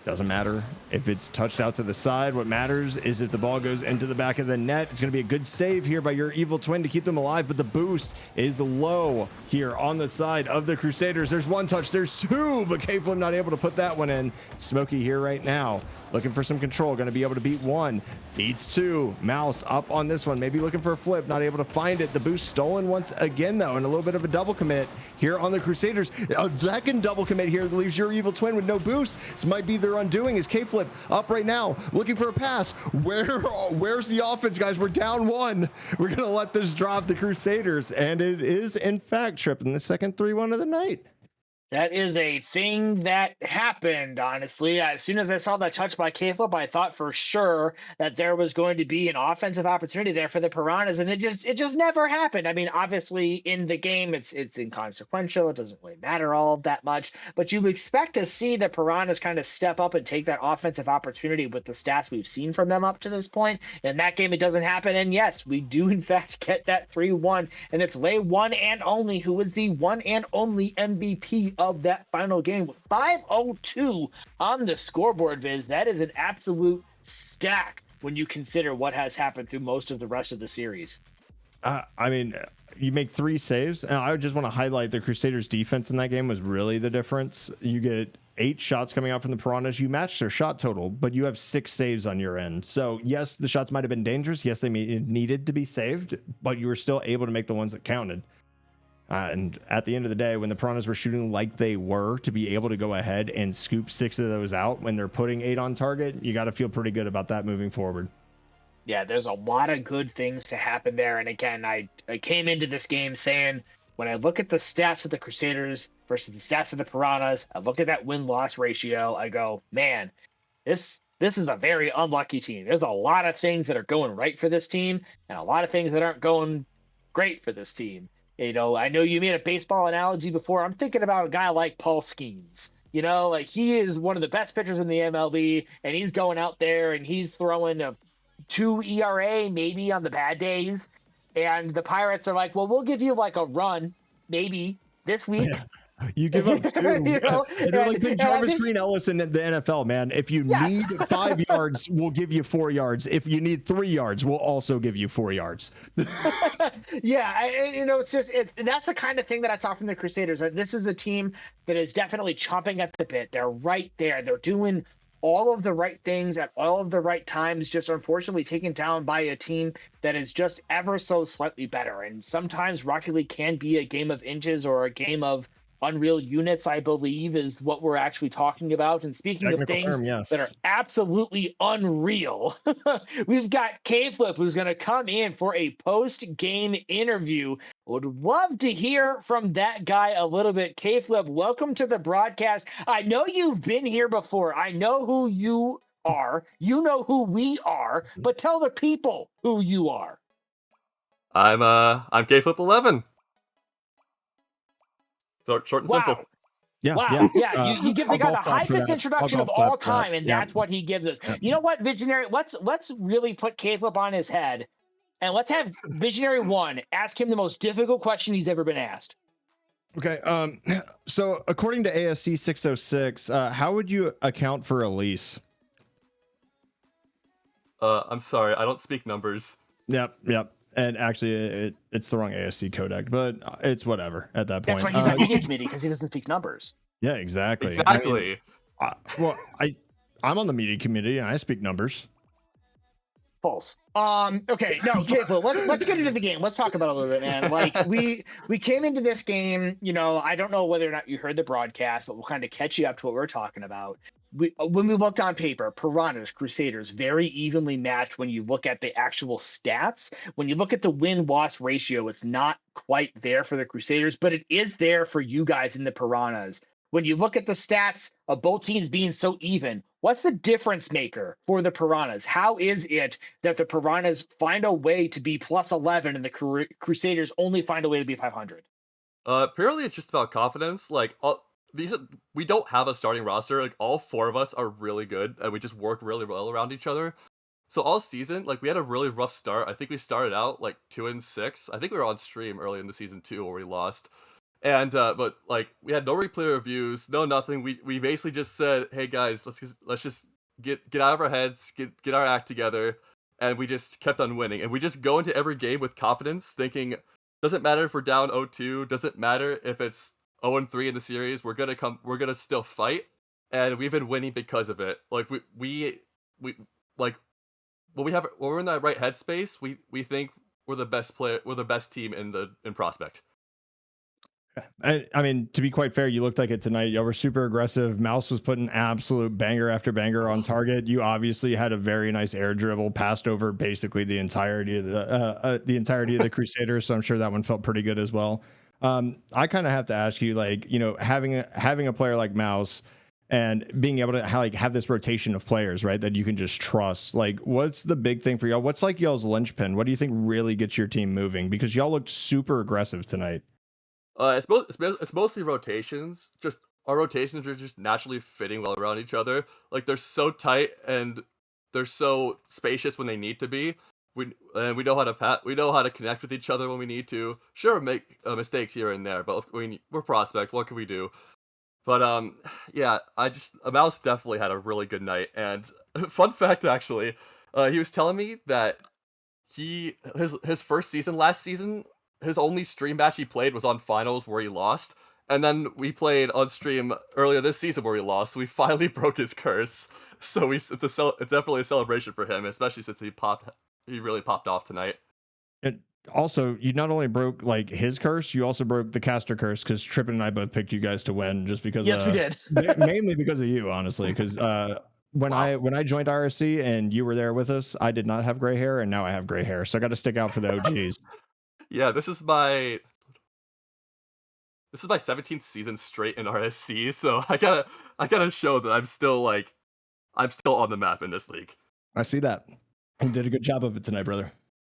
Doesn't matter if it's touched out to the side. What matters is if the ball goes into the back of the net. It's going to be a good save here by YourEvilTwin to keep them alive, but the boost is low here on the side of the Crusaders. There's 1 touch, there's 2, but K-Flip not able to put that one in. Smoky here right now, looking for some control, going to be able to beat 1, beats 2. Mouse up on this one, maybe looking for a flip, not able to find it. The boost stolen once again though, and a little bit of a double commit here on the Crusaders. A second double commit here leaves YourEvilTwin with no boost. This might be their undoing. Is K-Flip up right now, looking for a pass. Where's the offense, guys? We're down 1. We're gonna let this drop the Crusaders, and it is in fact tripping the second 3-1 of the night. That is a thing that happened, honestly. As soon as I saw that touch by K-Flip, I thought for sure that there was going to be an offensive opportunity there for the Piranhas, and it just never happened. I mean, obviously in the game, it's inconsequential. It doesn't really matter all that much, but you expect to see the Piranhas kind of step up and take that offensive opportunity with the stats we've seen from them up to this point. In that game, it doesn't happen, and yes, we do in fact get that 3-1, and it's Lay1 and only who is the one and only MVP of that final game with 502 on the scoreboard, Viz. That is an absolute stack when you consider what has happened through most of the rest of the series. I mean, you make 3 saves, and I just want to highlight the Crusaders' defense in that game was really the difference. You get 8 shots coming out from the Piranhas. You match their shot total, but you have 6 saves on your end. So yes, the shots might have been dangerous. Yes, they needed to be saved, but you were still able to make the ones that counted. And at the end of the day, when the Piranhas were shooting like they were, to be able to go ahead and scoop 6 of those out when they're putting 8 on target, you got to feel pretty good about that moving forward. Yeah, there's a lot of good things to happen there. And again, I came into this game saying, when I look at the stats of the Crusaders versus the stats of the Piranhas, I look at that win-loss ratio, I go, man, this is a very unlucky team. There's a lot of things that are going right for this team and a lot of things that aren't going great for this team. You know, I know you made a baseball analogy before. I'm thinking about a guy like Paul Skeens. You know, like he is one of the best pitchers in the MLB, and he's going out there and he's throwing a 2 ERA maybe on the bad days. And the Pirates are like, well, we'll give you like a run maybe this week. Yeah. You give up 2. You know? They're like Big Jarvis Green Ellis in the NFL, man. If you need 5 yards, we'll give you 4 yards. If you need 3 yards, we'll also give you 4 yards. Yeah, you know, it's just that's the kind of thing that I saw from the Crusaders. This is a team that is definitely chomping at the bit. They're right there. They're doing all of the right things at all of the right times, just unfortunately taken down by a team that is just ever so slightly better. And sometimes Rocket League can be a game of inches or a game of Unreal Units, I believe, is what we're actually talking about. And speaking of things that are absolutely unreal, we've got K-Flip, who's going to come in for a post-game interview. Would love to hear from that guy a little bit. K-Flip, welcome to the broadcast. I know you've been here before. I know who you are. You know who we are, but tell the people who you are. I'm K-Flip 11. Short and simple. Yeah. You give the guy the highest introduction of all time, and that's what he gives us. You know what, Visionary? Let's really put K-Flip on his head, and let's have VisionaryOne ask him the most difficult question he's ever been asked. Okay. So according to ASC 606, how would you account for Elise? I'm sorry, I don't speak numbers. Yep. And actually, it's the wrong ASC codec, but it's whatever at that point. That's why he's on media committee, because he doesn't speak numbers. Yeah, exactly. Exactly. I mean, I'm on the media committee and I speak numbers. False. Okay, no, K-Flip, let's get into the game. Let's talk about it a little bit, man. Like we came into this game, you know, I don't know whether or not you heard the broadcast, but we'll kind of catch you up to what we're talking about. When we looked on paper, Piranhas, Crusaders, very evenly matched when you look at the actual stats. When you look at the win-loss ratio, it's not quite there for the Crusaders, but it is there for you guys in the Piranhas. When you look at the stats of both teams being so even, what's the difference maker for the Piranhas? How is it that the Piranhas find a way to be plus 11 and the Crusaders only find a way to be 500? Apparently it's just about confidence. Like, we don't have a starting roster. Like, all 4 of us are really good, and we just work really well around each other. So all season, like, we had a really rough start. I think we started out like 2-6. I think we were on stream early in the season 2 where we lost. And but like, we had no replay reviews, no nothing. We basically just said, hey guys, let's just get out of our heads, get our act together, and we just kept on winning. And we just go into every game with confidence, thinking, doesn't matter if we're down 0-2, doesn't matter if it's 0-3 in the series, we're gonna still fight, and we've been winning because of it. Like we like when we're in that right headspace, we think we're the best player, we're the best team in Prospect. I mean, to be quite fair, you looked like it tonight. You were super aggressive. Mouse was putting absolute banger after banger on target. You obviously had a very nice air dribble, passed over basically the entirety of the Crusaders. So I'm sure that one felt pretty good as well. I kind of have to ask you, like, you know, having a player like Mouse and being able to have this rotation of players, right, that you can just trust. Like, what's the big thing for y'all? What's like y'all's linchpin? What do you think really gets your team moving? Because y'all looked super aggressive tonight. It's mostly rotations. Just our rotations are just naturally fitting well around each other. Like, they're so tight and they're so spacious when they need to be. We know how to connect with each other when we need to. Sure, make mistakes here and there, but we're Prospect. What can we do? But yeah, Mouse definitely had a really good night. And fun fact, actually, he was telling me that his first season last season, his only stream match he played was on finals where he lost. And then we played on stream earlier this season where we lost. So we finally broke his curse. So it's definitely a celebration for him, especially since he really popped off tonight. And also, you not only broke like his curse, you also broke the caster curse, because Trippin and I both picked you guys to win just because. Yes, we did. Mainly because of you, honestly, because when I joined RSC and you were there with us, I did not have gray hair, and now I have gray hair, so I got to stick out for the OGs. Yeah, this is my 17th season straight in RSC, so I gotta show that I'm still on the map in this league. I see that. You did a good job of it tonight, brother.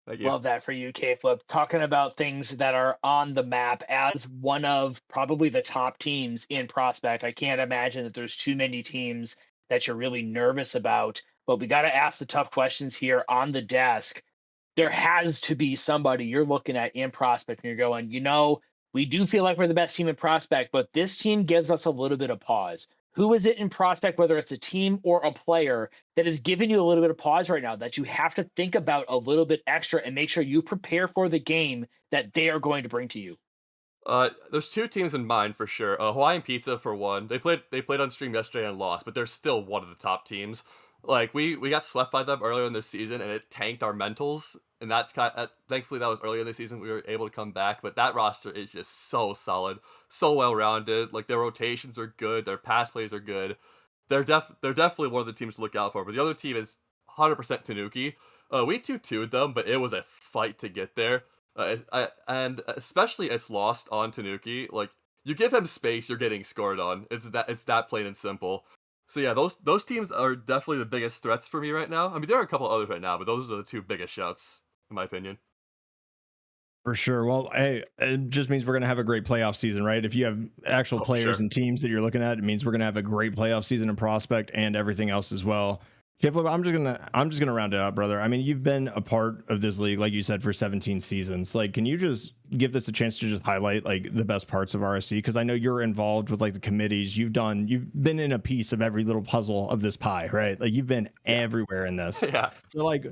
Thank you. Love that for you, K-Flip. Talking about things that are on the map, as one of probably the top teams in Prospect, I can't imagine that there's too many teams that you're really nervous about, but we got to ask the tough questions here on the desk. There has to be somebody you're looking at in Prospect and you're going, we do feel like we're the best team in Prospect, but this team gives us a little bit of pause. Who is it in Prospect, whether it's a team or a player, that is giving you a little bit of pause right now that you have to think about a little bit extra and make sure you prepare for the game that they are going to bring to you? There's two teams in mind for sure. Hawaiian Pizza for one. They played on stream yesterday and lost, but they're still one of the top teams. Like we got swept by them earlier in this season, and it tanked our mentals. And that's thankfully that was earlier in the season. We were able to come back, but that roster is just so solid, so well rounded. Like their rotations are good, their pass plays are good. They're definitely one of the teams to look out for. But the other team is 100% Tanuki. We 2-2'd them, but it was a fight to get there. And especially it's lost on Tanuki. Like you give him space, you're getting scored on. It's that plain and simple. So yeah, those teams are definitely the biggest threats for me right now. I mean, there are a couple others right now, but those are the two biggest shouts, in my opinion. For sure. Well, hey, it just means we're going to have a great playoff season, right? If you have actual players and teams that you're looking at, it means we're going to have a great playoff season in Prospect and everything else as well. Okay, Flip, I'm just gonna round it out, brother. I mean, you've been a part of this league, like you said, for 17 seasons. Like, can you just give this a chance to just highlight like the best parts of RSC? Because I know you're involved with like the committees. You've been in a piece of every little puzzle of this pie, right? Like you've been everywhere in this. Yeah. So like,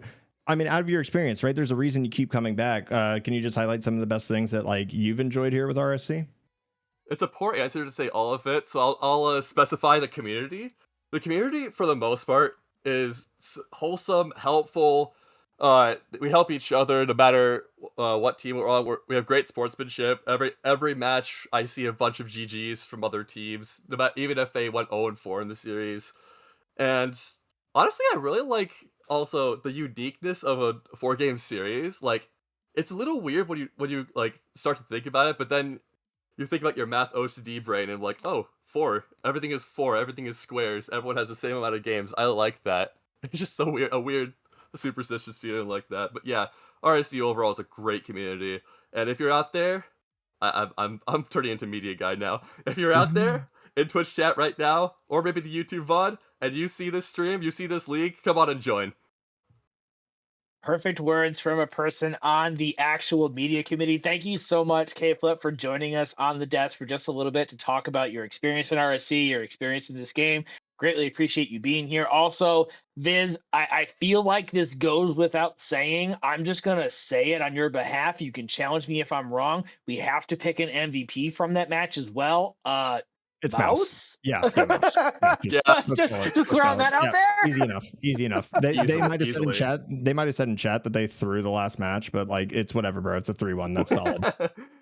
I mean, out of your experience, right? There's a reason you keep coming back. Can you just highlight some of the best things that like you've enjoyed here with RSC? It's a poor answer to say all of it, so I'll specify the community. The community, for the most part, is wholesome, helpful. We help each other no matter what team we're on. We have great sportsmanship. Every match, I see a bunch of GGs from other teams, even if they went 0-4 in the series. And honestly, I really like also the uniqueness of a 4-game series. Like, it's a little weird when you like start to think about it, but then you think about your math OCD brain and like, oh, 4. Everything is 4. Everything is squares. Everyone has the same amount of games. I like that. It's just so weird, a weird superstitious feeling like that. But yeah, RSC overall is a great community. And if you're out there, I'm turning into media guy now. If you're out there in Twitch chat right now, or maybe the YouTube VOD, and you see this stream, you see this league, come on and join. Perfect words from a person on the actual media committee. Thank you so much, K-Flip, for joining us on the desk for just a little bit to talk about your experience in RSC, your experience in this game. Greatly appreciate you being here. Also, Viz, I feel like this goes without saying. I'm just going to say it on your behalf. You can challenge me if I'm wrong. We have to pick an MVP from that match as well. It's Mouse. Yeah, Mouse. Just throwing that out there. Easy enough. They might have said in chat. They might have said in chat that they threw the last match, but like it's whatever, bro. It's a 3-1. That's solid.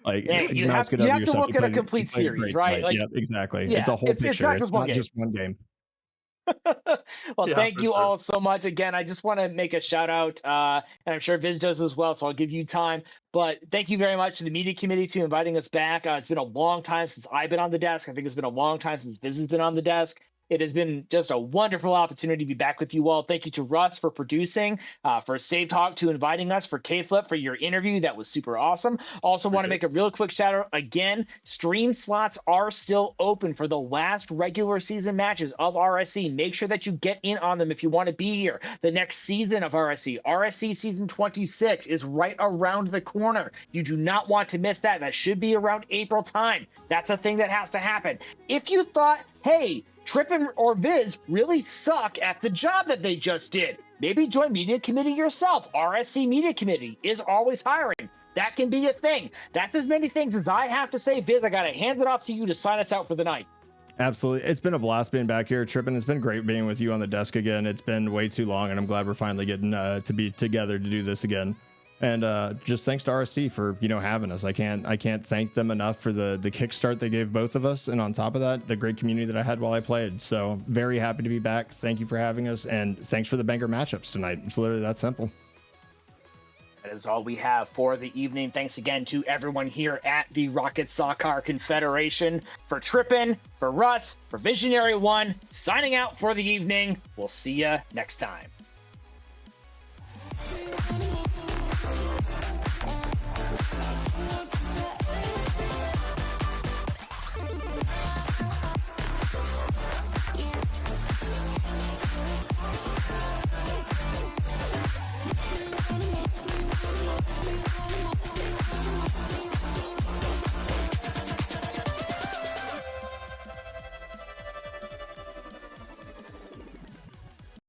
Like you have to look at a complete series, right? Like, yeah, exactly. Yeah, it's a whole picture. It's not just one game. Well, thank you all so much. Again, I just want to make a shout out, and I'm sure Viz does as well, so I'll give you time. But thank you very much to the media committee to inviting us back. It's been a long time since I've been on the desk. I think it's been a long time since Viz has been on the desk. It has been just a wonderful opportunity to be back with you all. Thank you to Russ for producing, for Save Talk to inviting us, for K-Flip for your interview. That was super awesome. Also want to make a real quick shout out again. Stream slots are still open for the last regular season matches of RSC. Make sure that you get in on them if you want to be here. The next season of RSC, RSC season 26 is right around the corner. You do not want to miss that. That should be around April time. That's a thing that has to happen. If you thought, hey, Trippin or Viz really suck at the job that they just did, maybe join media committee yourself. RSC media committee is always hiring. That can be a thing. That's as many things as I have to say. Viz, I got to hand it off to you to sign us out for the night. Absolutely. It's been a blast being back here, Trippin. It's been great being with you on the desk again. It's been way too long, and I'm glad we're finally getting to be together to do this again. And just thanks to RSC for, having us. I can't thank them enough for the kickstart they gave both of us. And on top of that, the great community that I had while I played. So very happy to be back. Thank you for having us. And thanks for the banger matchups tonight. It's literally that simple. That is all we have for the evening. Thanks again to everyone here at the Rocket Soccer Confederation. For Trippin, for Russ, for VisionaryOne, signing out for the evening. We'll see you next time.